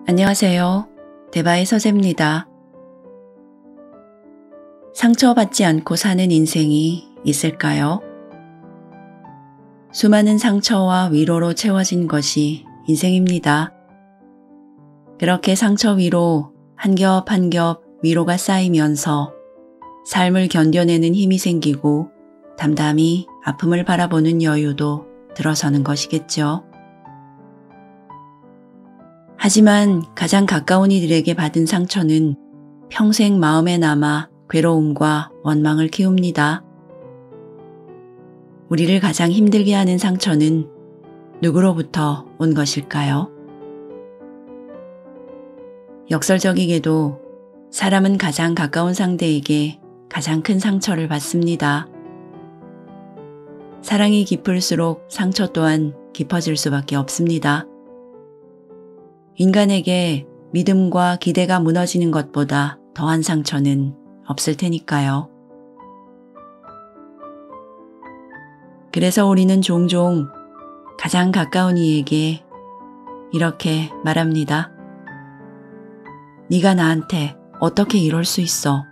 안녕하세요. 대바의 서재입니다. 상처받지 않고 사는 인생이 있을까요? 수많은 상처와 위로로 채워진 것이 인생입니다. 그렇게 상처 위로 한 겹 한 겹 위로가 쌓이면서 삶을 견뎌내는 힘이 생기고 담담히 아픔을 바라보는 여유도 들어서는 것이겠죠. 하지만 가장 가까운 이들에게 받은 상처는 평생 마음에 남아 괴로움과 원망을 키웁니다. 우리를 가장 힘들게 하는 상처는 누구로부터 온 것일까요? 역설적이게도 사람은 가장 가까운 상대에게 가장 큰 상처를 받습니다. 사랑이 깊을수록 상처 또한 깊어질 수밖에 없습니다. 인간에게 믿음과 기대가 무너지는 것보다 더한 상처는 없을 테니까요. 그래서 우리는 종종 가장 가까운 이에게 이렇게 말합니다. 네가 나한테 어떻게 이럴 수 있어?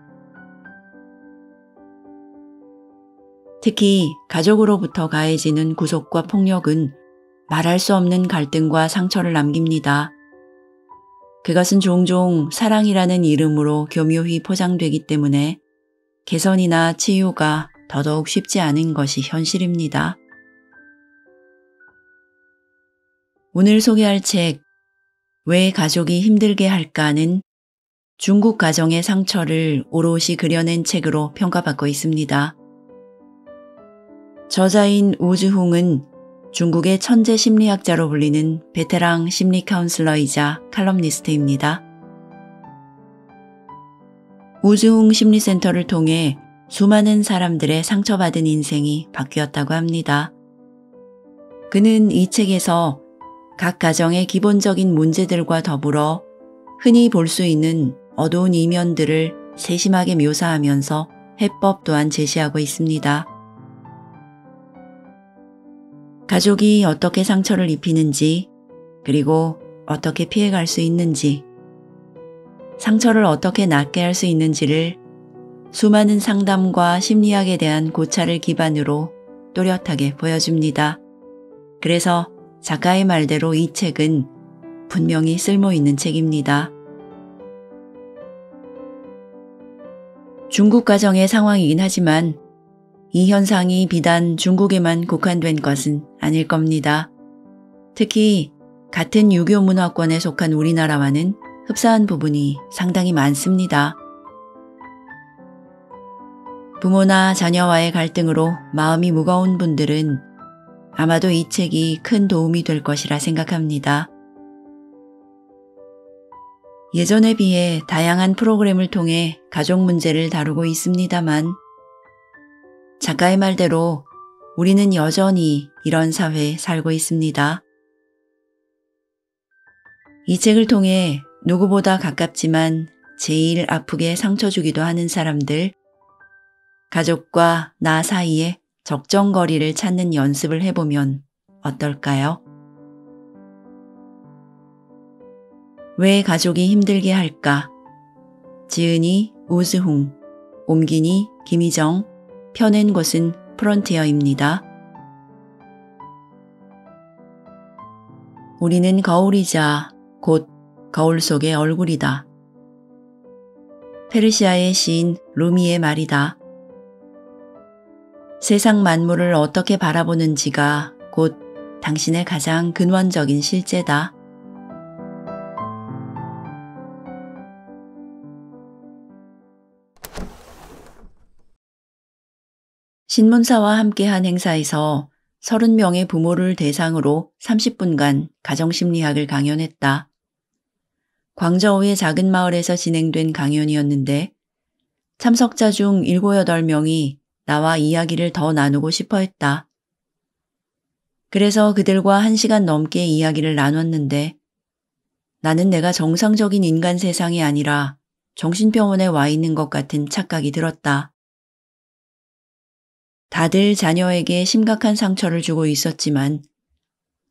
특히 가족으로부터 가해지는 구속과 폭력은 말할 수 없는 갈등과 상처를 남깁니다. 그것은 종종 사랑이라는 이름으로 교묘히 포장되기 때문에 개선이나 치유가 더더욱 쉽지 않은 것이 현실입니다. 오늘 소개할 책 왜 가족이 힘들게 할까는 중국 가정의 상처를 오롯이 그려낸 책으로 평가받고 있습니다. 저자인 우즈홍은 중국의 천재 심리학자로 불리는 베테랑 심리 카운슬러이자 칼럼니스트입니다. 우즈홍 심리센터를 통해 수많은 사람들의 상처받은 인생이 바뀌었다고 합니다. 그는 이 책에서 각 가정의 기본적인 문제들과 더불어 흔히 볼 수 있는 어두운 이면들을 세심하게 묘사하면서 해법 또한 제시하고 있습니다. 가족이 어떻게 상처를 입히는지, 그리고 어떻게 피해갈 수 있는지, 상처를 어떻게 낫게 할 수 있는지를 수많은 상담과 심리학에 대한 고찰을 기반으로 또렷하게 보여줍니다. 그래서 작가의 말대로 이 책은 분명히 쓸모있는 책입니다. 중국 가정의 상황이긴 하지만 이 현상이 비단 중국에만 국한된 것은 아닐 겁니다. 특히 같은 유교 문화권에 속한 우리나라와는 흡사한 부분이 상당히 많습니다. 부모나 자녀와의 갈등으로 마음이 무거운 분들은 아마도 이 책이 큰 도움이 될 것이라 생각합니다. 예전에 비해 다양한 프로그램을 통해 가족 문제를 다루고 있습니다만 작가의 말대로 우리는 여전히 이런 사회에 살고 있습니다. 이 책을 통해 누구보다 가깝지만 제일 아프게 상처 주기도 하는 사람들, 가족과 나 사이에 적정거리를 찾는 연습을 해보면 어떨까요? 왜 가족이 힘들게 할까? 지은이 우즈홍, 옮기니 김희정, 펴낸 곳은 프론티어입니다. 우리는 거울이자 곧 거울 속의 얼굴이다. 페르시아의 시인 루미의 말이다. 세상 만물을 어떻게 바라보는지가 곧 당신의 가장 근원적인 실제다. 신문사와 함께한 행사에서 30명의 부모를 대상으로 30분간 가정심리학을 강연했다. 광저우의 작은 마을에서 진행된 강연이었는데 참석자 중 7, 8명이 나와 이야기를 더 나누고 싶어 했다. 그래서 그들과 1시간 넘게 이야기를 나눴는데 나는 내가 정상적인 인간 세상이 아니라 정신병원에 와 있는 것 같은 착각이 들었다. 다들 자녀에게 심각한 상처를 주고 있었지만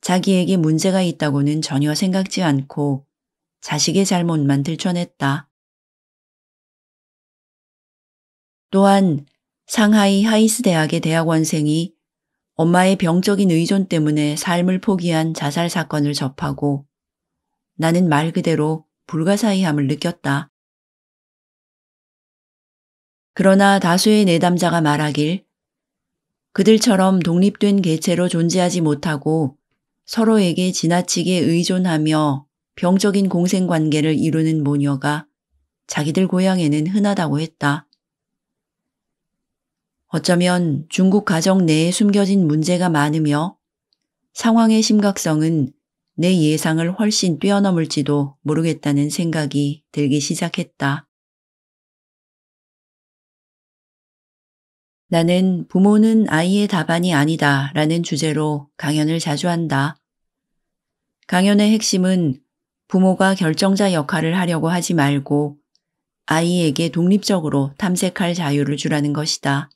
자기에게 문제가 있다고는 전혀 생각지 않고 자식의 잘못만 들춰냈다. 또한 상하이 하이스 대학의 대학원생이 엄마의 병적인 의존 때문에 삶을 포기한 자살 사건을 접하고 나는 말 그대로 불가사의함을 느꼈다. 그러나 다수의 내담자가 말하길 그들처럼 독립된 개체로 존재하지 못하고 서로에게 지나치게 의존하며 병적인 공생관계를 이루는 모녀가 자기들 고향에는 흔하다고 했다. 어쩌면 중국 가정 내에 숨겨진 문제가 많으며 상황의 심각성은 내 예상을 훨씬 뛰어넘을지도 모르겠다는 생각이 들기 시작했다. 나는 부모는 아이의 답안이 아니다 라는 주제로 강연을 자주 한다. 강연의 핵심은 부모가 결정자 역할을 하려고 하지 말고 아이에게 독립적으로 탐색할 자유를 주라는 것이다.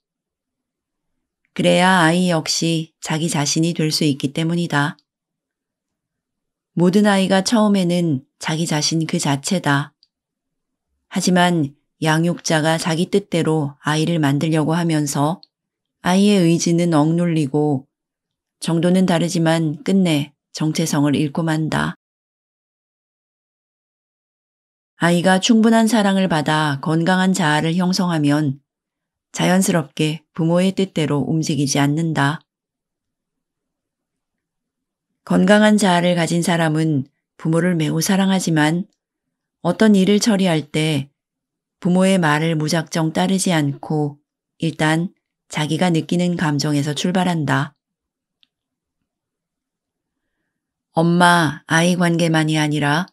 그래야 아이 역시 자기 자신이 될 수 있기 때문이다. 모든 아이가 처음에는 자기 자신 그 자체다. 하지만 양육자가 자기 뜻대로 아이를 만들려고 하면서 아이의 의지는 억눌리고 정도는 다르지만 끝내 정체성을 잃고 만다. 아이가 충분한 사랑을 받아 건강한 자아를 형성하면 자연스럽게 부모의 뜻대로 움직이지 않는다. 건강한 자아를 가진 사람은 부모를 매우 사랑하지만 어떤 일을 처리할 때 부모의 말을 무작정 따르지 않고 일단 자기가 느끼는 감정에서 출발한다. 엄마, 아이 관계만이 아니라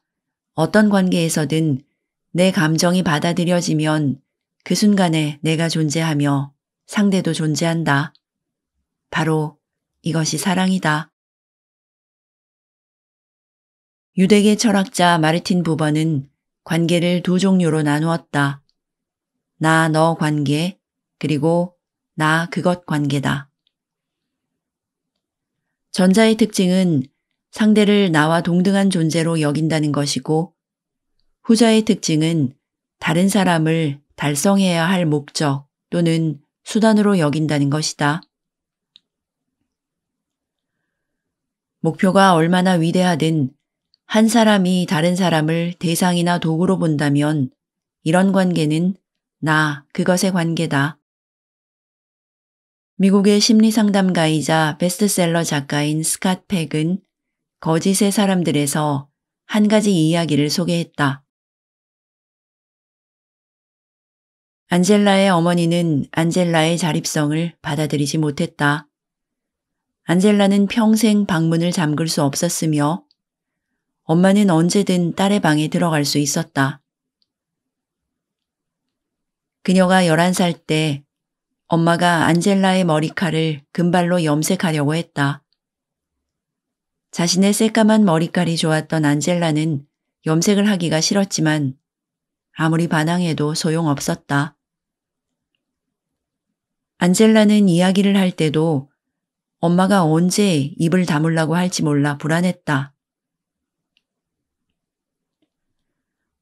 어떤 관계에서든 내 감정이 받아들여지면 그 순간에 내가 존재하며 상대도 존재한다. 바로 이것이 사랑이다. 유대계 철학자 마르틴 부버는 관계를 두 종류로 나누었다. 나, 너 관계, 그리고 나, 그것 관계다. 전자의 특징은 상대를 나와 동등한 존재로 여긴다는 것이고 후자의 특징은 다른 사람을 달성해야 할 목적 또는 수단으로 여긴다는 것이다. 목표가 얼마나 위대하든 한 사람이 다른 사람을 대상이나 도구로 본다면 이런 관계는 나, 그것의 관계다. 미국의 심리상담가이자 베스트셀러 작가인 스캇 팩은 거짓의 사람들에서 한 가지 이야기를 소개했다. 안젤라의 어머니는 안젤라의 자립성을 받아들이지 못했다. 안젤라는 평생 방문을 잠글 수 없었으며 엄마는 언제든 딸의 방에 들어갈 수 있었다. 그녀가 11살 때 엄마가 안젤라의 머리칼을 금발로 염색하려고 했다. 자신의 새까만 머리칼이 좋았던 안젤라는 염색을 하기가 싫었지만 아무리 반항해도 소용없었다. 안젤라는 이야기를 할 때도 엄마가 언제 입을 다물라고 할지 몰라 불안했다.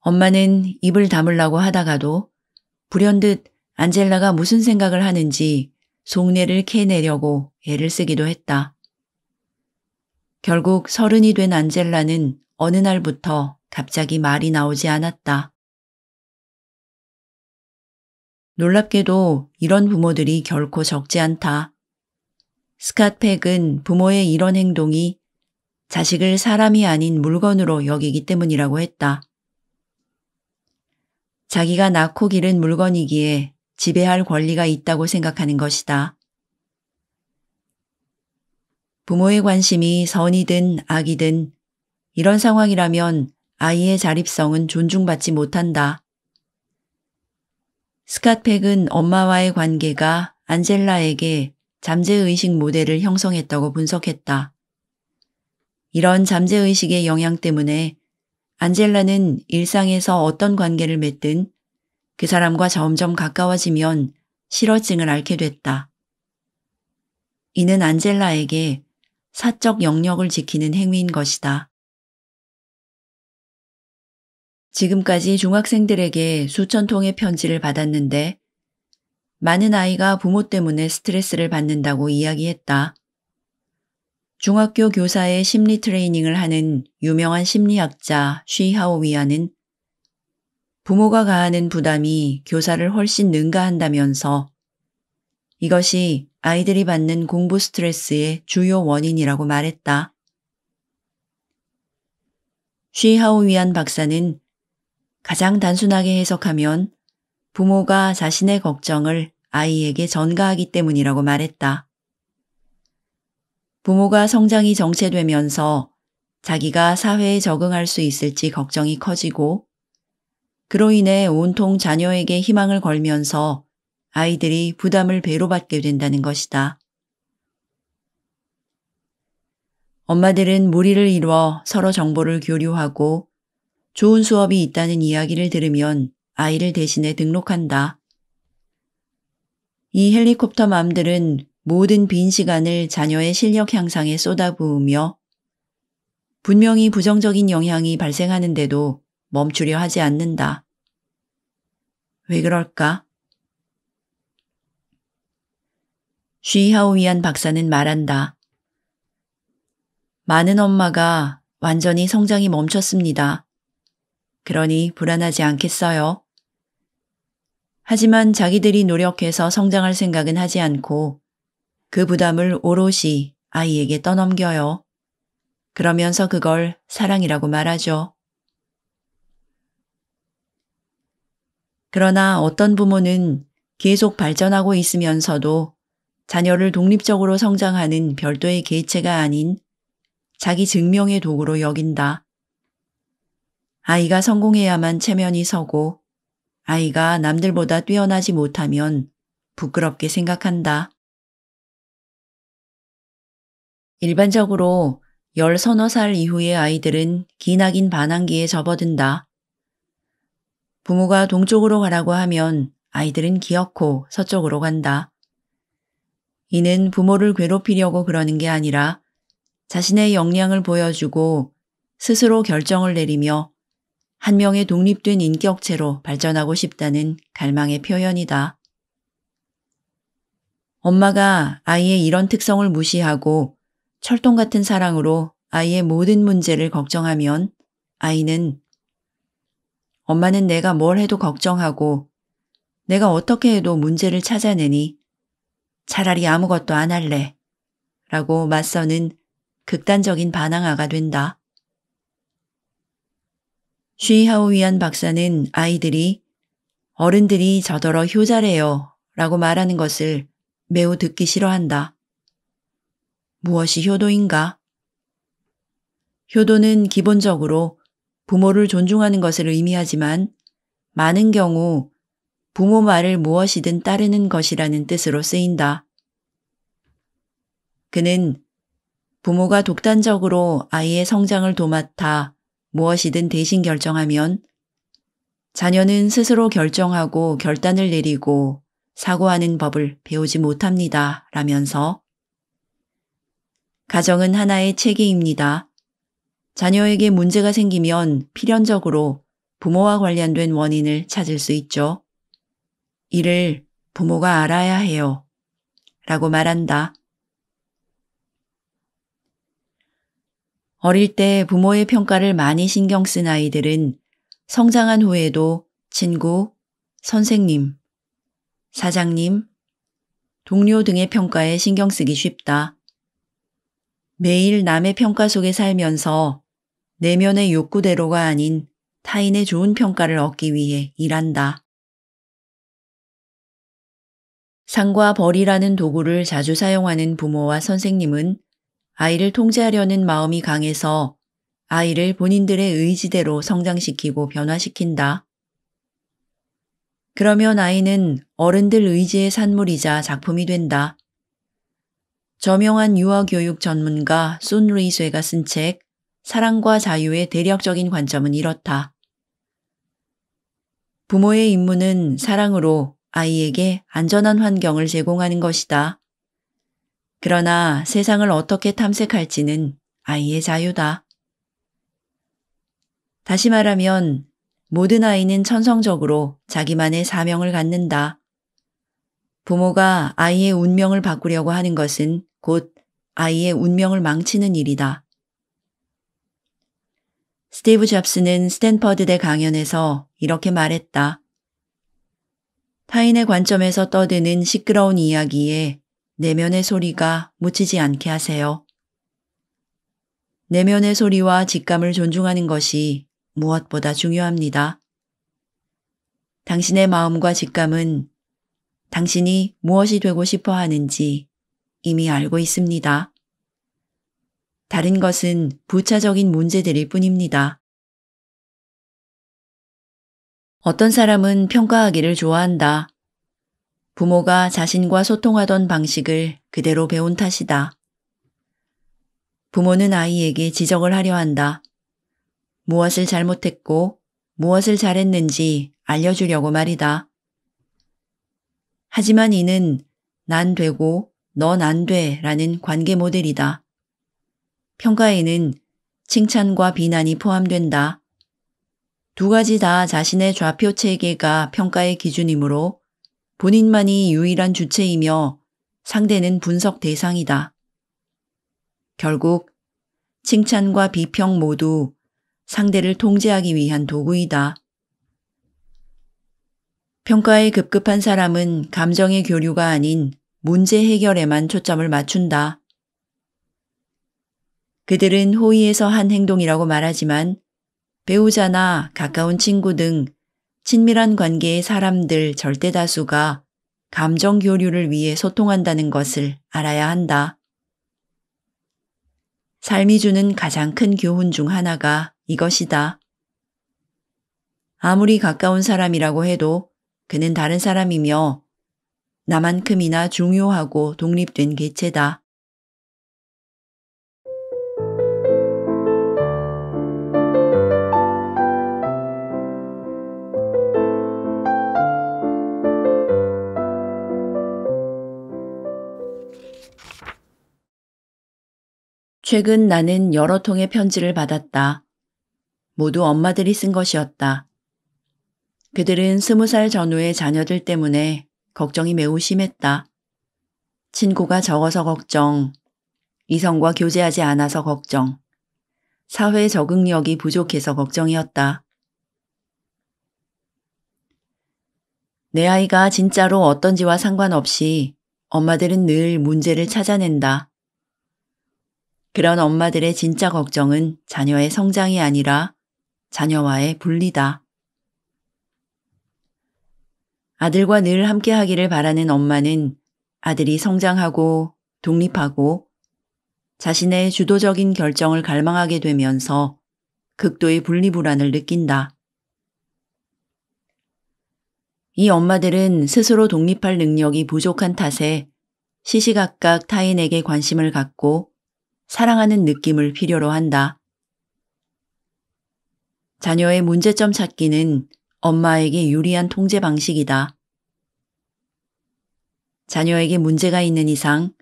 엄마는 입을 다물라고 하다가도 불현듯 안젤라가 무슨 생각을 하는지 속내를 캐내려고 애를 쓰기도 했다. 결국 30이 된 안젤라는 어느 날부터 갑자기 말이 나오지 않았다. 놀랍게도 이런 부모들이 결코 적지 않다. 스캇 팩은 부모의 이런 행동이 자식을 사람이 아닌 물건으로 여기기 때문이라고 했다. 자기가 낳고 기른 물건이기에 지배할 권리가 있다고 생각하는 것이다. 부모의 관심이 선이든 악이든 이런 상황이라면 아이의 자립성은 존중받지 못한다. 스캇 팩은 엄마와의 관계가 안젤라에게 잠재의식 모델을 형성했다고 분석했다. 이런 잠재의식의 영향 때문에 안젤라는 일상에서 어떤 관계를 맺든 그 사람과 점점 가까워지면 싫어증을 앓게 됐다. 이는 안젤라에게 사적 영역을 지키는 행위인 것이다. 지금까지 중학생들에게 수천 통의 편지를 받았는데 많은 아이가 부모 때문에 스트레스를 받는다고 이야기했다. 중학교 교사의 심리 트레이닝을 하는 유명한 심리학자 쉬하오위안은 부모가 가하는 부담이 교사를 훨씬 능가한다면서 이것이 아이들이 받는 공부 스트레스의 주요 원인이라고 말했다. 쉬하오위안 박사는 가장 단순하게 해석하면 부모가 자신의 걱정을 아이에게 전가하기 때문이라고 말했다. 부모가 성장이 정체되면서 자기가 사회에 적응할 수 있을지 걱정이 커지고 그로 인해 온통 자녀에게 희망을 걸면서 아이들이 부담을 배로 받게 된다는 것이다. 엄마들은 무리를 이루어 서로 정보를 교류하고 좋은 수업이 있다는 이야기를 들으면 아이를 대신해 등록한다. 이 헬리콥터 맘들은 모든 빈 시간을 자녀의 실력 향상에 쏟아부으며 분명히 부정적인 영향이 발생하는데도 멈추려 하지 않는다. 왜 그럴까? 쉬하오위안 박사는 말한다. 많은 엄마가 완전히 성장이 멈췄습니다. 그러니 불안하지 않겠어요? 하지만 자기들이 노력해서 성장할 생각은 하지 않고 그 부담을 오롯이 아이에게 떠넘겨요. 그러면서 그걸 사랑이라고 말하죠. 그러나 어떤 부모는 계속 발전하고 있으면서도 자녀를 독립적으로 성장하는 별도의 개체가 아닌 자기 증명의 도구로 여긴다. 아이가 성공해야만 체면이 서고 아이가 남들보다 뛰어나지 못하면 부끄럽게 생각한다. 일반적으로 10서너 살 이후의 아이들은 기나긴 반항기에 접어든다. 부모가 동쪽으로 가라고 하면 아이들은 기어코 서쪽으로 간다. 이는 부모를 괴롭히려고 그러는 게 아니라 자신의 역량을 보여주고 스스로 결정을 내리며 한 명의 독립된 인격체로 발전하고 싶다는 갈망의 표현이다. 엄마가 아이의 이런 특성을 무시하고 철동 같은 사랑으로 아이의 모든 문제를 걱정하면 아이는 엄마는 내가 뭘 해도 걱정하고 내가 어떻게 해도 문제를 찾아내니 차라리 아무것도 안 할래 라고 맞서는 극단적인 반항아가 된다. 쉬하오위안 박사는 아이들이 어른들이 저더러 효자래요 라고 말하는 것을 매우 듣기 싫어한다. 무엇이 효도인가? 효도는 기본적으로 부모를 존중하는 것을 의미하지만 많은 경우 부모 말을 무엇이든 따르는 것이라는 뜻으로 쓰인다. 그는 부모가 독단적으로 아이의 성장을 도맡아 무엇이든 대신 결정하면 자녀는 스스로 결정하고 결단을 내리고 사고하는 법을 배우지 못합니다. 라면서 가정은 하나의 체계입니다. 자녀에게 문제가 생기면 필연적으로 부모와 관련된 원인을 찾을 수 있죠. 이를 부모가 알아야 해요. 라고 말한다. 어릴 때 부모의 평가를 많이 신경 쓴 아이들은 성장한 후에도 친구, 선생님, 사장님, 동료 등의 평가에 신경 쓰기 쉽다. 매일 남의 평가 속에 살면서 내면의 욕구대로가 아닌 타인의 좋은 평가를 얻기 위해 일한다. 상과 벌이라는 도구를 자주 사용하는 부모와 선생님은 아이를 통제하려는 마음이 강해서 아이를 본인들의 의지대로 성장시키고 변화시킨다. 그러면 아이는 어른들 의지의 산물이자 작품이 된다. 저명한 유아교육 전문가 손 루이쇠가 쓴 책 사랑과 자유의 대략적인 관점은 이렇다. 부모의 임무는 사랑으로 아이에게 안전한 환경을 제공하는 것이다. 그러나 세상을 어떻게 탐색할지는 아이의 자유다. 다시 말하면 모든 아이는 천성적으로 자기만의 사명을 갖는다. 부모가 아이의 운명을 바꾸려고 하는 것은 곧 아이의 운명을 망치는 일이다. 스티브 잡스는 스탠퍼드대 강연에서 이렇게 말했다. 타인의 관점에서 떠드는 시끄러운 이야기에 내면의 소리가 묻히지 않게 하세요. 내면의 소리와 직감을 존중하는 것이 무엇보다 중요합니다. 당신의 마음과 직감은 당신이 무엇이 되고 싶어 하는지 이미 알고 있습니다. 다른 것은 부차적인 문제들일 뿐입니다. 어떤 사람은 평가하기를 좋아한다. 부모가 자신과 소통하던 방식을 그대로 배운 탓이다. 부모는 아이에게 지적을 하려 한다. 무엇을 잘못했고 무엇을 잘했는지 알려주려고 말이다. 하지만 이는 난 되고 넌 안 돼 라는 관계 모델이다. 평가에는 칭찬과 비난이 포함된다. 두 가지 다 자신의 좌표 체계가 평가의 기준이므로 본인만이 유일한 주체이며 상대는 분석 대상이다. 결국 칭찬과 비평 모두 상대를 통제하기 위한 도구이다. 평가에 급급한 사람은 감정의 교류가 아닌 문제 해결에만 초점을 맞춘다. 그들은 호의에서 한 행동이라고 말하지만 배우자나 가까운 친구 등 친밀한 관계의 사람들 절대 다수가 감정 교류를 위해 소통한다는 것을 알아야 한다. 삶이 주는 가장 큰 교훈 중 하나가 이것이다. 아무리 가까운 사람이라고 해도 그는 다른 사람이며 나만큼이나 중요하고 독립된 개체다. 최근 나는 여러 통의 편지를 받았다. 모두 엄마들이 쓴 것이었다. 그들은 20살 전후의 자녀들 때문에 걱정이 매우 심했다. 친구가 적어서 걱정, 이성과 교제하지 않아서 걱정, 사회 적응력이 부족해서 걱정이었다. 내 아이가 진짜로 어떤지와 상관없이 엄마들은 늘 문제를 찾아낸다. 그런 엄마들의 진짜 걱정은 자녀의 성장이 아니라 자녀와의 분리다. 아들과 늘 함께하기를 바라는 엄마는 아들이 성장하고 독립하고 자신의 주도적인 결정을 갈망하게 되면서 극도의 분리불안을 느낀다. 이 엄마들은 스스로 독립할 능력이 부족한 탓에 시시각각 타인에게 관심을 갖고 사랑하는 느낌을 필요로 한다. 자녀의 문제점 찾기는 엄마에게 유리한 통제 방식이다. 자녀에게 문제가 있는 이상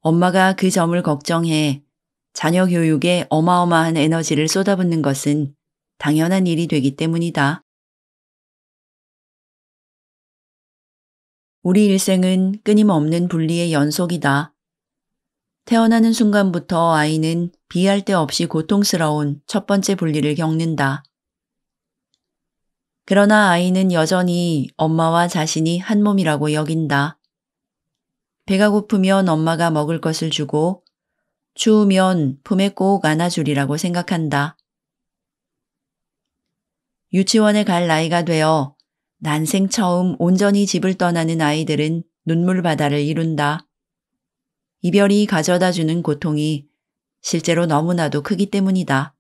엄마가 그 점을 걱정해 자녀 교육에 어마어마한 에너지를 쏟아붓는 것은 당연한 일이 되기 때문이다. 우리 일생은 끊임없는 분리의 연속이다. 태어나는 순간부터 아이는 비할 데 없이 고통스러운 첫 번째 분리를 겪는다. 그러나 아이는 여전히 엄마와 자신이 한 몸이라고 여긴다. 배가 고프면 엄마가 먹을 것을 주고 추우면 품에 꼭 안아주리라고 생각한다. 유치원에 갈 나이가 되어 난생 처음 온전히 집을 떠나는 아이들은 눈물바다를 이룬다. 이별이 가져다주는 고통이 실제로 너무나도 크기 때문이다.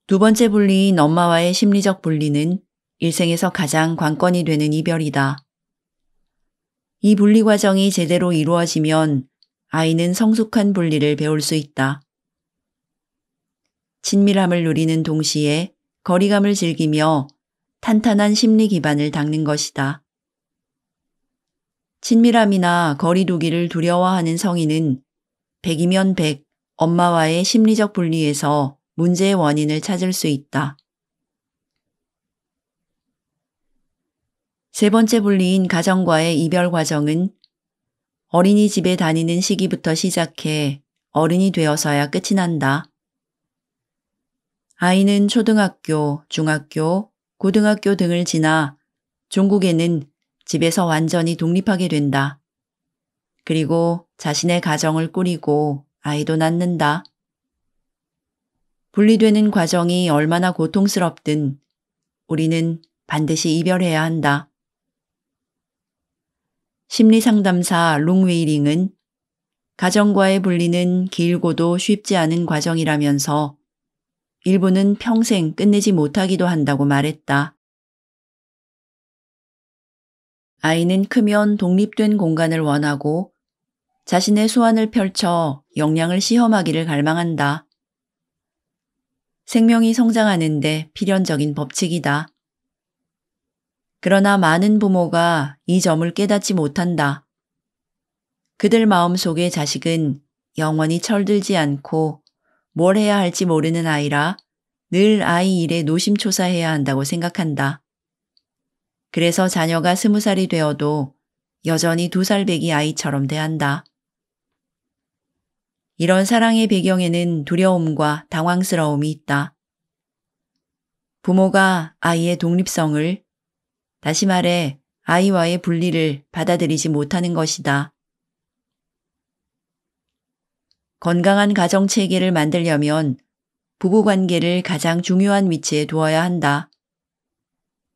두 번째 분리인 엄마와의 심리적 분리는 일생에서 가장 관건이 되는 이별이다. 이 분리 과정이 제대로 이루어지면 아이는 성숙한 분리를 배울 수 있다. 친밀함을 누리는 동시에 거리감을 즐기며 탄탄한 심리 기반을 닦는 것이다. 친밀함이나 거리두기를 두려워하는 성인은 100이면 100 엄마와의 심리적 분리에서 문제의 원인을 찾을 수 있다. 세 번째 분리인 가정과의 이별 과정은 어린이집에 다니는 시기부터 시작해 어른이 되어서야 끝이 난다. 아이는 초등학교, 중학교, 고등학교 등을 지나 종국에는 집에서 완전히 독립하게 된다. 그리고 자신의 가정을 꾸리고 아이도 낳는다. 분리되는 과정이 얼마나 고통스럽든 우리는 반드시 이별해야 한다. 심리상담사 룽웨이링은 가정과의 분리는 길고도 쉽지 않은 과정이라면서 일부는 평생 끝내지 못하기도 한다고 말했다. 아이는 크면 독립된 공간을 원하고 자신의 수완을 펼쳐 역량을 시험하기를 갈망한다. 생명이 성장하는데 필연적인 법칙이다. 그러나 많은 부모가 이 점을 깨닫지 못한다. 그들 마음속에 자식은 영원히 철들지 않고 뭘 해야 할지 모르는 아이라 늘 아이 일에 노심초사해야 한다고 생각한다. 그래서 자녀가 20살이 되어도 여전히 2살 배기 아이처럼 대한다. 이런 사랑의 배경에는 두려움과 당황스러움이 있다. 부모가 아이의 독립성을, 다시 말해 아이와의 분리를 받아들이지 못하는 것이다. 건강한 가정체계를 만들려면 부부관계를 가장 중요한 위치에 두어야 한다.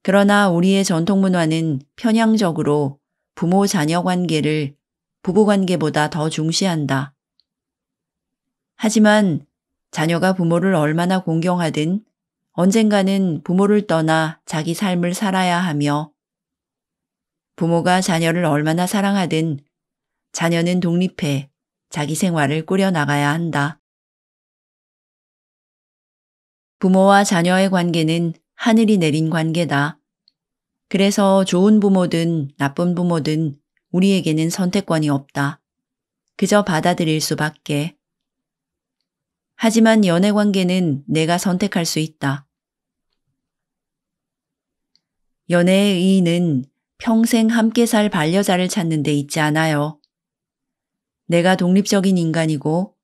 그러나 우리의 전통문화는 편향적으로 부모-자녀 관계를 부부관계보다 더 중시한다. 하지만 자녀가 부모를 얼마나 공경하든 언젠가는 부모를 떠나 자기 삶을 살아야 하며 부모가 자녀를 얼마나 사랑하든 자녀는 독립해 자기 생활을 꾸려나가야 한다. 부모와 자녀의 관계는 하늘이 내린 관계다. 그래서 좋은 부모든 나쁜 부모든 우리에게는 선택권이 없다. 그저 받아들일 수밖에. 하지만 연애 관계는 내가 선택할 수 있다. 연애의 의의는 평생 함께 살 반려자를 찾는 데 있지 않아요. 내가 독립적인 인간이고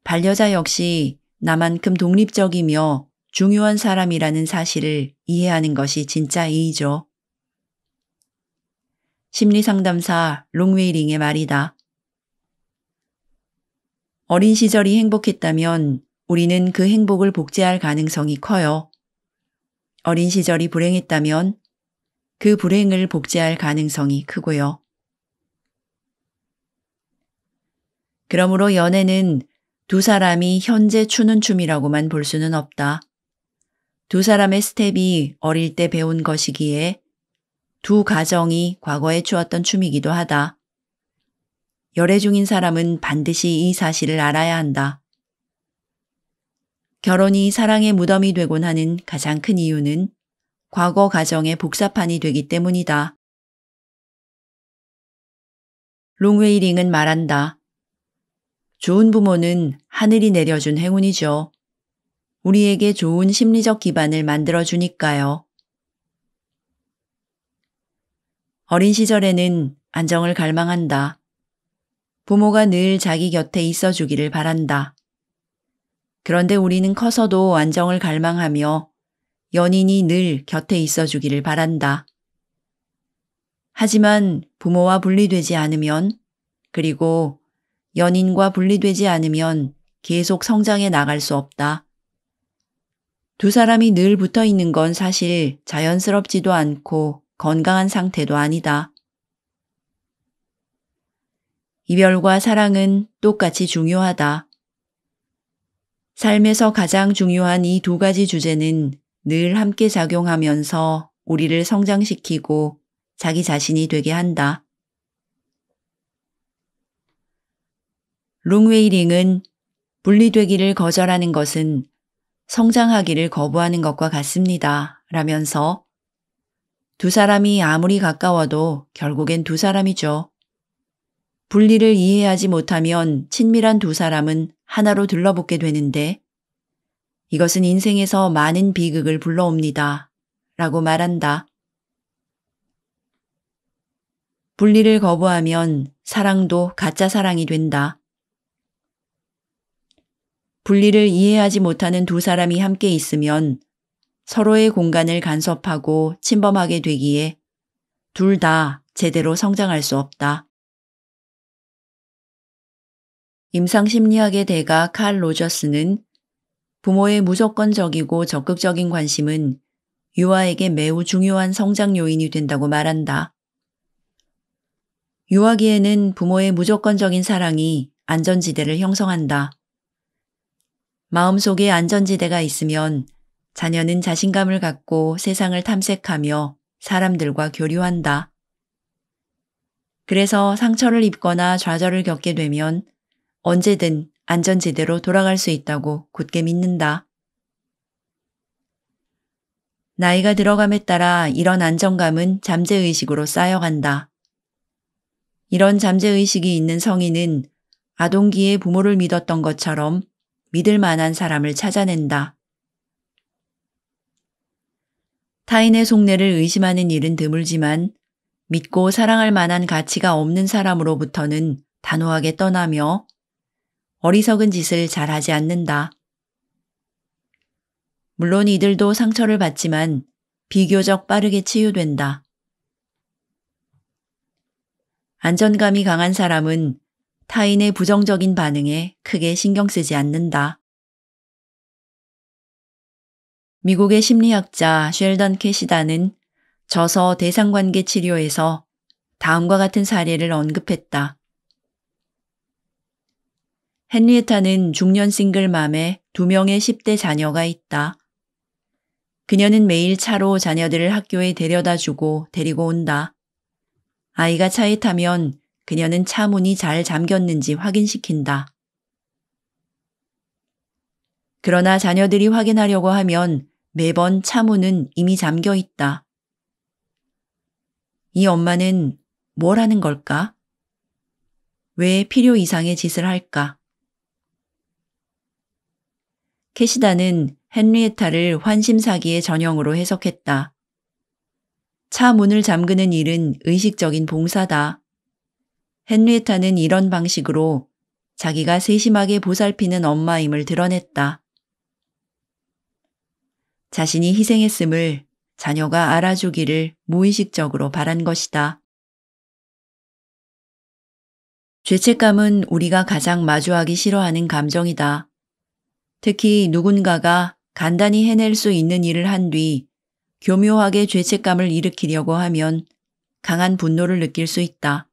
반려자 역시 나만큼 독립적이며 중요한 사람이라는 사실을 이해하는 것이 진짜 의의죠. 심리상담사 롱웨이링의 말이다. 어린 시절이 행복했다면 우리는 그 행복을 복제할 가능성이 커요. 어린 시절이 불행했다면 그 불행을 복제할 가능성이 크고요. 그러므로 연애는 두 사람이 현재 추는 춤이라고만 볼 수는 없다. 두 사람의 스텝이 어릴 때 배운 것이기에 두 가정이 과거에 추었던 춤이기도 하다. 열애 중인 사람은 반드시 이 사실을 알아야 한다. 결혼이 사랑의 무덤이 되곤 하는 가장 큰 이유는 과거 가정의 복사판이 되기 때문이다. 롱웨이링은 말한다. 좋은 부모는 하늘이 내려준 행운이죠. 우리에게 좋은 심리적 기반을 만들어주니까요. 어린 시절에는 안정을 갈망한다. 부모가 늘 자기 곁에 있어주기를 바란다. 그런데 우리는 커서도 안정을 갈망하며 연인이 늘 곁에 있어주기를 바란다. 하지만 부모와 분리되지 않으면, 그리고 연인과 분리되지 않으면 계속 성장해 나갈 수 없다. 두 사람이 늘 붙어 있는 건 사실 자연스럽지도 않고 건강한 상태도 아니다. 이별과 사랑은 똑같이 중요하다. 삶에서 가장 중요한 이 두 가지 주제는 늘 함께 작용하면서 우리를 성장시키고 자기 자신이 되게 한다. 룽웨이링은 분리되기를 거절하는 것은 성장하기를 거부하는 것과 같습니다. 라면서 두 사람이 아무리 가까워도 결국엔 두 사람이죠. 분리를 이해하지 못하면 친밀한 두 사람은 하나로 들러붙게 되는데 이것은 인생에서 많은 비극을 불러옵니다. 라고 말한다. 분리를 거부하면 사랑도 가짜 사랑이 된다. 분리를 이해하지 못하는 두 사람이 함께 있으면 서로의 공간을 간섭하고 침범하게 되기에 둘 다 제대로 성장할 수 없다. 임상심리학의 대가 칼 로저스는 부모의 무조건적이고 적극적인 관심은 유아에게 매우 중요한 성장 요인이 된다고 말한다. 유아기에는 부모의 무조건적인 사랑이 안전지대를 형성한다. 마음속에 안전지대가 있으면 자녀는 자신감을 갖고 세상을 탐색하며 사람들과 교류한다. 그래서 상처를 입거나 좌절을 겪게 되면 언제든 안전지대로 돌아갈 수 있다고 굳게 믿는다. 나이가 들어감에 따라 이런 안정감은 잠재의식으로 쌓여간다. 이런 잠재의식이 있는 성인은 아동기에 부모를 믿었던 것처럼 믿을 만한 사람을 찾아낸다. 타인의 속내를 의심하는 일은 드물지만 믿고 사랑할 만한 가치가 없는 사람으로부터는 단호하게 떠나며 어리석은 짓을 잘하지 않는다. 물론 이들도 상처를 받지만 비교적 빠르게 치유된다. 안전감이 강한 사람은 타인의 부정적인 반응에 크게 신경 쓰지 않는다. 미국의 심리학자 쉘던 캐시다는 저서 대상관계 치료에서 다음과 같은 사례를 언급했다. 헨리에타는 중년 싱글맘에 2명의 10대 자녀가 있다. 그녀는 매일 차로 자녀들을 학교에 데려다주고 데리고 온다. 아이가 차에 타면 그녀는 차 문이 잘 잠겼는지 확인시킨다. 그러나 자녀들이 확인하려고 하면 매번 차 문은 이미 잠겨 있다. 이 엄마는 뭘 하는 걸까? 왜 필요 이상의 짓을 할까? 캐시다는 헨리에타를 환심사기의 전형으로 해석했다. 차 문을 잠그는 일은 의식적인 봉사다. 헨리에타는 이런 방식으로 자기가 세심하게 보살피는 엄마임을 드러냈다. 자신이 희생했음을 자녀가 알아주기를 무의식적으로 바란 것이다. 죄책감은 우리가 가장 마주하기 싫어하는 감정이다. 특히 누군가가 간단히 해낼 수 있는 일을 한 뒤 교묘하게 죄책감을 일으키려고 하면 강한 분노를 느낄 수 있다.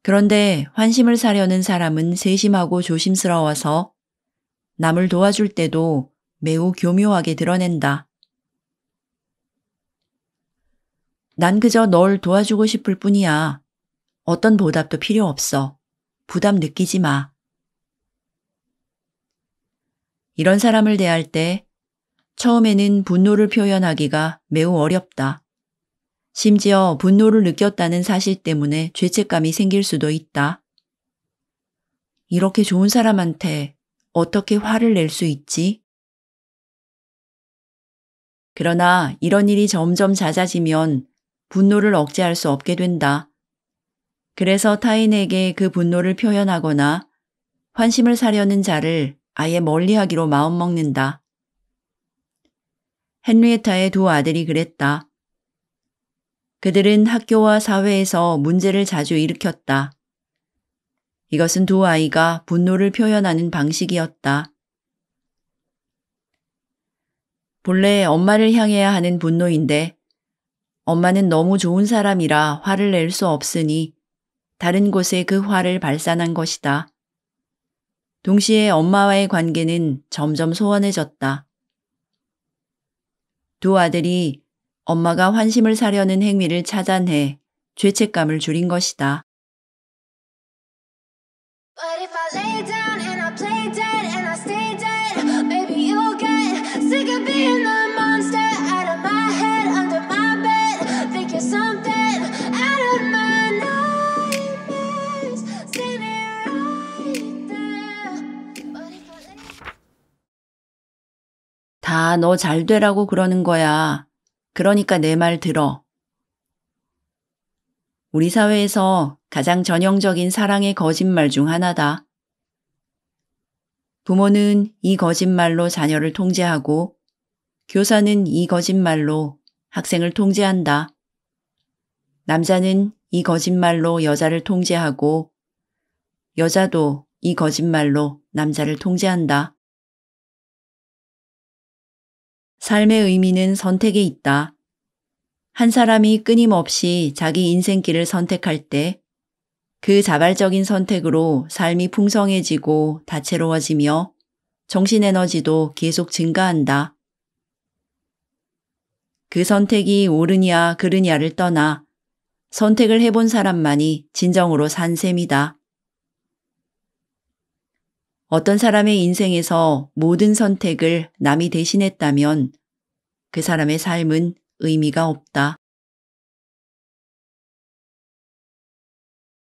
그런데 환심을 사려는 사람은 세심하고 조심스러워서 남을 도와줄 때도 매우 교묘하게 드러낸다. 난 그저 널 도와주고 싶을 뿐이야. 어떤 보답도 필요 없어. 부담 느끼지 마. 이런 사람을 대할 때 처음에는 분노를 표현하기가 매우 어렵다. 심지어 분노를 느꼈다는 사실 때문에 죄책감이 생길 수도 있다. 이렇게 좋은 사람한테 어떻게 화를 낼 수 있지? 그러나 이런 일이 점점 잦아지면 분노를 억제할 수 없게 된다. 그래서 타인에게 그 분노를 표현하거나 환심을 사려는 자를 아예 멀리하기로 마음먹는다. 헨리에타의 두 아들이 그랬다. 그들은 학교와 사회에서 문제를 자주 일으켰다. 이것은 두 아이가 분노를 표현하는 방식이었다. 본래 엄마를 향해야 하는 분노인데 엄마는 너무 좋은 사람이라 화를 낼 수 없으니 다른 곳에 그 화를 발산한 것이다. 동시에 엄마와의 관계는 점점 소원해졌다. 두 아들이 엄마가 환심을 사려는 행위를 차단해 죄책감을 줄인 것이다. But if I lay down and I play dead and I stay dead, baby you'll get sick of being the monster out of my head, under my bed, think you're something out of my 다 너 잘 되라고 그러는 거야. 그러니까 내 말 들어. 우리 사회에서 가장 전형적인 사랑의 거짓말 중 하나다. 부모는 이 거짓말로 자녀를 통제하고 교사는 이 거짓말로 학생을 통제한다. 남자는 이 거짓말로 여자를 통제하고 여자도 이 거짓말로 남자를 통제한다. 삶의 의미는 선택에 있다. 한 사람이 끊임없이 자기 인생길을 선택할 때 그 자발적인 선택으로 삶이 풍성해지고 다채로워지며 정신에너지도 계속 증가한다. 그 선택이 옳으냐 그르냐를 떠나 선택을 해본 사람만이 진정으로 산 셈이다. 어떤 사람의 인생에서 모든 선택을 남이 대신했다면 그 사람의 삶은 의미가 없다.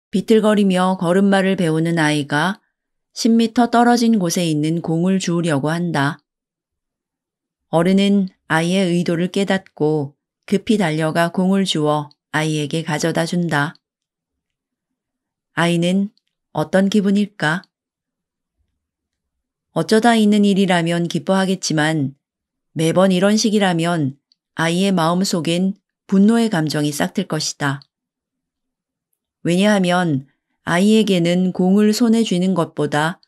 비틀거리며 걸음마를 배우는 아이가 10m 떨어진 곳에 있는 공을 주우려고 한다. 어른은 아이의 의도를 깨닫고 급히 달려가 공을 주워 아이에게 가져다 준다. 아이는 어떤 기분일까? 어쩌다 있는 일이라면 기뻐하겠지만 매번 이런 식이라면 아이의 마음속엔 분노의 감정이 싹틀 것이다. 왜냐하면 아이에게는 공을 손에 쥐는 것보다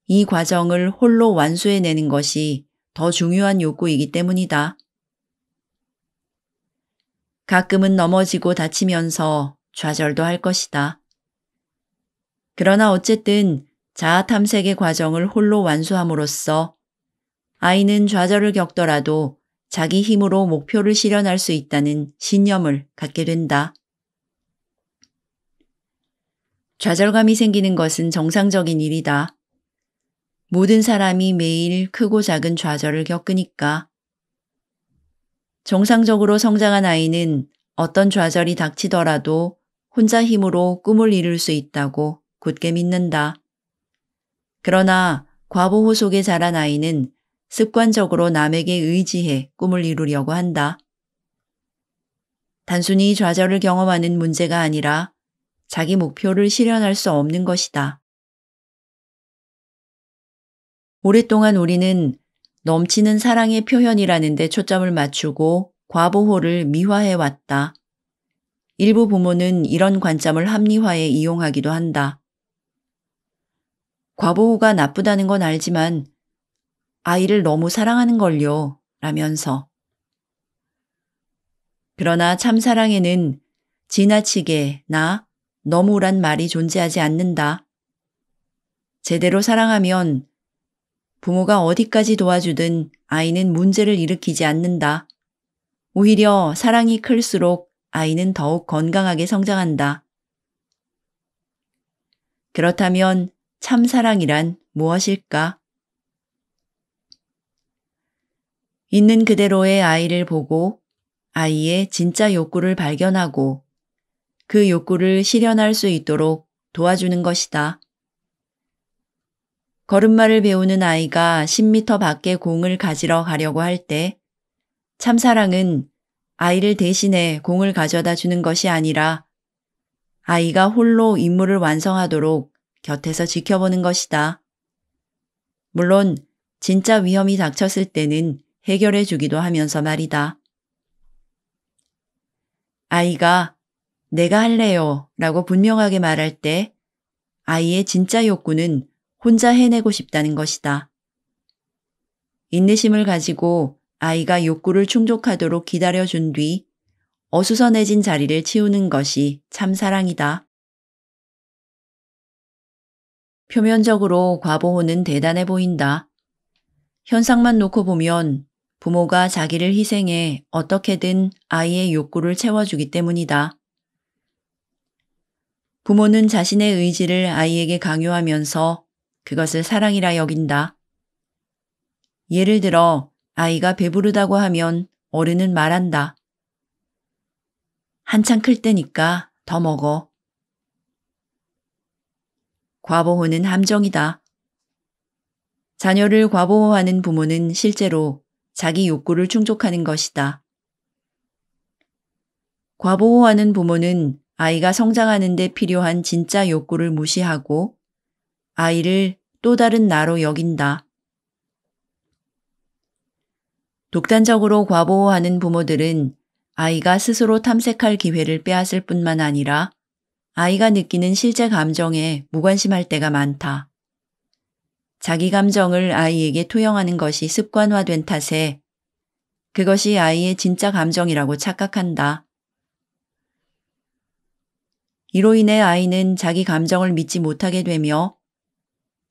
이 과정을 홀로 완수해내는 것이 더 중요한 욕구이기 때문이다. 가끔은 넘어지고 다치면서 좌절도 할 것이다. 그러나 어쨌든 자아 탐색의 과정을 홀로 완수함으로써 아이는 좌절을 겪더라도 자기 힘으로 목표를 실현할 수 있다는 신념을 갖게 된다. 좌절감이 생기는 것은 정상적인 일이다. 모든 사람이 매일 크고 작은 좌절을 겪으니까. 정상적으로 성장한 아이는 어떤 좌절이 닥치더라도 혼자 힘으로 꿈을 이룰 수 있다고 굳게 믿는다. 그러나 과보호 속에 자란 아이는 습관적으로 남에게 의지해 꿈을 이루려고 한다. 단순히 좌절을 경험하는 문제가 아니라 자기 목표를 실현할 수 없는 것이다. 오랫동안 우리는 넘치는 사랑의 표현이라는 데 초점을 맞추고 과보호를 미화해왔다. 일부 부모는 이런 관점을 합리화해 이용하기도 한다. 과보호가 나쁘다는 건 알지만 아이를 너무 사랑하는 걸요 라면서. 그러나 참 사랑에는 지나치게 너무란 말이 존재하지 않는다. 제대로 사랑하면 부모가 어디까지 도와주든 아이는 문제를 일으키지 않는다. 오히려 사랑이 클수록 아이는 더욱 건강하게 성장한다. 그렇다면 참 사랑이란 무엇일까? 있는 그대로의 아이를 보고 아이의 진짜 욕구를 발견하고 그 욕구를 실현할 수 있도록 도와주는 것이다. 걸음마를 배우는 아이가 10m 밖에 공을 가지러 가려고 할 때 참사랑은 아이를 대신해 공을 가져다 주는 것이 아니라 아이가 홀로 임무를 완성하도록 곁에서 지켜보는 것이다. 물론 진짜 위험이 닥쳤을 때는 해결해 주기도 하면서 말이다. 아이가 내가 할래요 라고 분명하게 말할 때 아이의 진짜 욕구는 혼자 해내고 싶다는 것이다. 인내심을 가지고 아이가 욕구를 충족하도록 기다려준 뒤 어수선해진 자리를 치우는 것이 참 사랑이다. 표면적으로 과보호는 대단해 보인다. 현상만 놓고 보면 부모가 자기를 희생해 어떻게든 아이의 욕구를 채워주기 때문이다. 부모는 자신의 의지를 아이에게 강요하면서 그것을 사랑이라 여긴다. 예를 들어 아이가 배부르다고 하면 어른은 말한다. 한창 클 때니까 더 먹어. 과보호는 함정이다. 자녀를 과보호하는 부모는 실제로 자기 욕구를 충족하는 것이다. 과보호하는 부모는 아이가 성장하는 데 필요한 진짜 욕구를 무시하고 아이를 또 다른 나로 여긴다. 독단적으로 과보호하는 부모들은 아이가 스스로 탐색할 기회를 빼앗을 뿐만 아니라 아이가 느끼는 실제 감정에 무관심할 때가 많다. 자기 감정을 아이에게 투영하는 것이 습관화된 탓에 그것이 아이의 진짜 감정이라고 착각한다. 이로 인해 아이는 자기 감정을 믿지 못하게 되며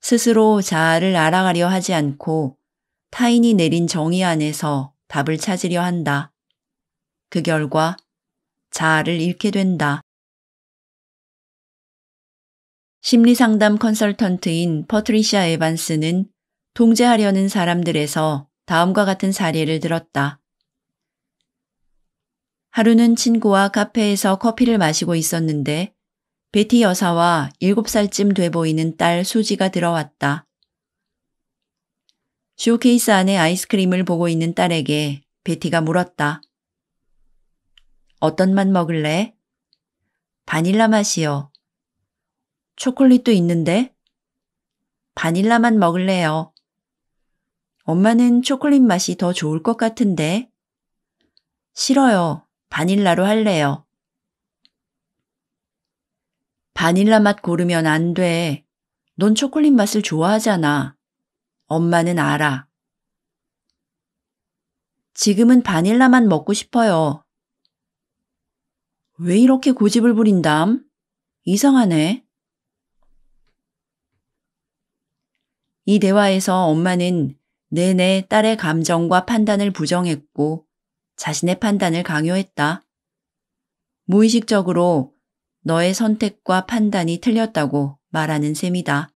스스로 자아를 알아가려 하지 않고 타인이 내린 정의 안에서 답을 찾으려 한다. 그 결과 자아를 잃게 된다. 심리상담 컨설턴트인 퍼트리샤 에반스는 통제하려는 사람들에서 다음과 같은 사례를 들었다. 하루는 친구와 카페에서 커피를 마시고 있었는데 베티 여사와 7살쯤 돼 보이는 딸 수지가 들어왔다. 쇼케이스 안에 아이스크림을 보고 있는 딸에게 베티가 물었다. 어떤 맛 먹을래? 바닐라 맛이요. 초콜릿도 있는데? 바닐라 맛 먹을래요. 엄마는 초콜릿 맛이 더 좋을 것 같은데? 싫어요. 바닐라로 할래요. 바닐라 맛 고르면 안 돼. 넌 초콜릿 맛을 좋아하잖아. 엄마는 알아. 지금은 바닐라 맛 먹고 싶어요. 왜 이렇게 고집을 부린담? 이상하네. 이 대화에서 엄마는 내내 딸의 감정과 판단을 부정했고 자신의 판단을 강요했다. 무의식적으로 너의 선택과 판단이 틀렸다고 말하는 셈이다.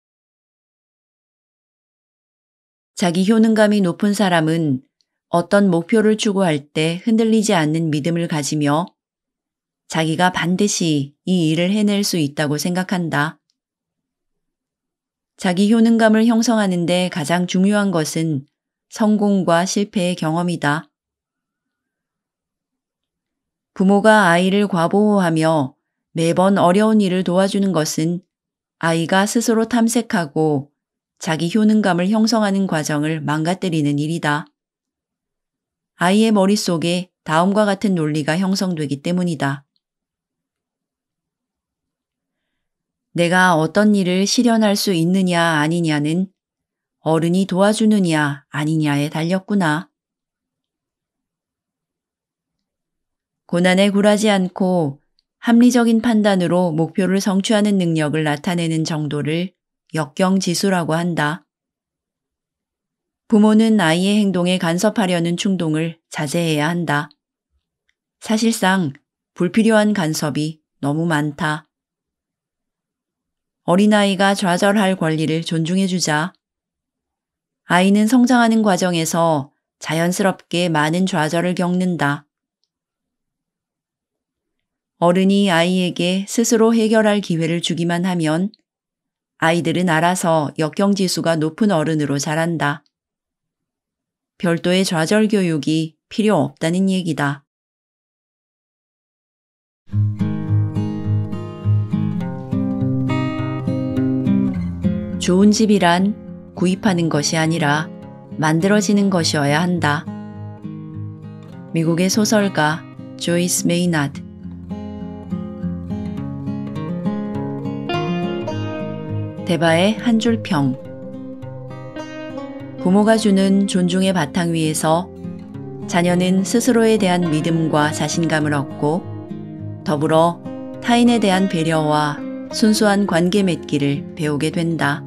자기 효능감이 높은 사람은 어떤 목표를 추구할 때 흔들리지 않는 믿음을 가지며 자기가 반드시 이 일을 해낼 수 있다고 생각한다. 자기 효능감을 형성하는 데 가장 중요한 것은 성공과 실패의 경험이다. 부모가 아이를 과보호하며 매번 어려운 일을 도와주는 것은 아이가 스스로 탐색하고 자기 효능감을 형성하는 과정을 망가뜨리는 일이다. 아이의 머릿속에 다음과 같은 논리가 형성되기 때문이다. 내가 어떤 일을 실현할 수 있느냐 아니냐는 어른이 도와주느냐 아니냐에 달렸구나. 고난에 굴하지 않고 합리적인 판단으로 목표를 성취하는 능력을 나타내는 정도를 역경지수라고 한다. 부모는 아이의 행동에 간섭하려는 충동을 자제해야 한다. 사실상 불필요한 간섭이 너무 많다. 어린아이가 좌절할 권리를 존중해주자. 아이는 성장하는 과정에서 자연스럽게 많은 좌절을 겪는다. 어른이 아이에게 스스로 해결할 기회를 주기만 하면 아이들은 알아서 역경지수가 높은 어른으로 자란다. 별도의 좌절 교육이 필요 없다는 얘기다. 좋은 집이란 구입하는 것이 아니라 만들어지는 것이어야 한다. 미국의 소설가 조이스 메이나드. 대바의 한 줄 평. 부모가 주는 존중의 바탕 위에서 자녀는 스스로에 대한 믿음과 자신감을 얻고 더불어 타인에 대한 배려와 순수한 관계 맺기를 배우게 된다.